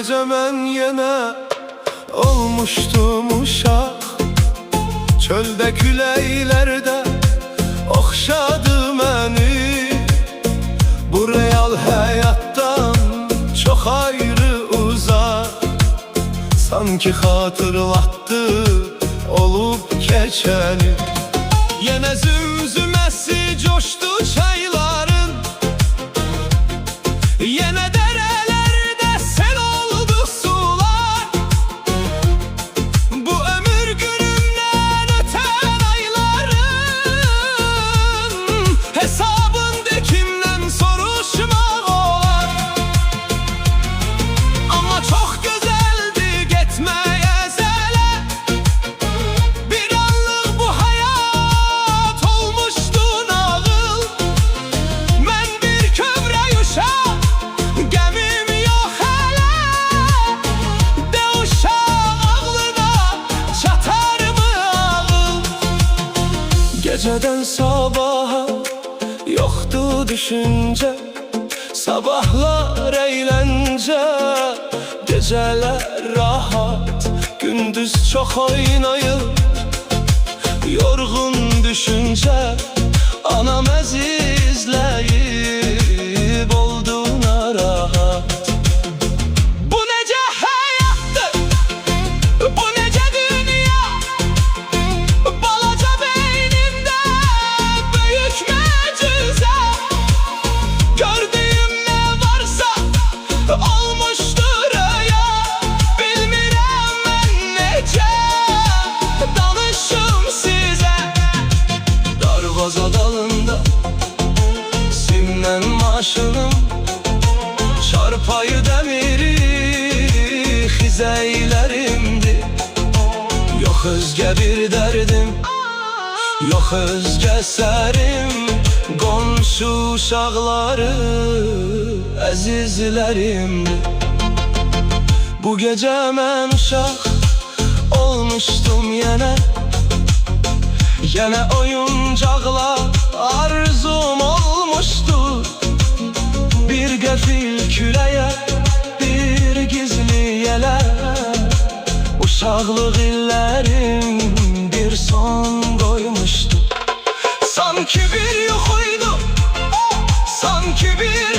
gece mən yenə olmuştum uşaq. Çöldə küləklərdə oxşadı məni. Bu real həyatdan çox ayrı uzaq. Sanki xatırlatdı olub keçəni. Yenə zümzüməsi coşdu çayların. Yenə dərələrdə sel oldu sular. Bu ömür günümdən ötən ayların hesabında kimdən soruşmaq olar. Amma çox gözəldi getmək əzələ. Bir anlıq bu həyat olmuşdu nağıl. Mən bir kövrək uşaq, gəmim yox hələ. De uşaq ağlına çatarmı ağıl? Gecədən sabaha yoxdu düşüncə. Sabahlar əyləncə, gecələr rahat, gündüz çox oynayır. Yorğun düşüncə, anam əzizləyib oldu narahat. Bu necə həyatdır, bu necə dünya? Balaca beynimdə böyük məcüzə. Gördüyüm nə varsa olmuşdur röya. Bilmirəm mən necə danışım sizə. Darvaza dalında simdən maşınım, çarpayı dəmiri xizəklərimdir. Yox özgə bir dərdim, yox özgə sərim. Qonşu uşaqları əzizlərimdir. Bu gecə mən uşaq olmuşdum yenə. Yenə oyuncaqlar arzum olmuşdu. Bir qəfil küləyə, bir gizli yelə. Uşaqlıq illərim bir son qoymuşdu. Sanki bir yox idi, sanki bir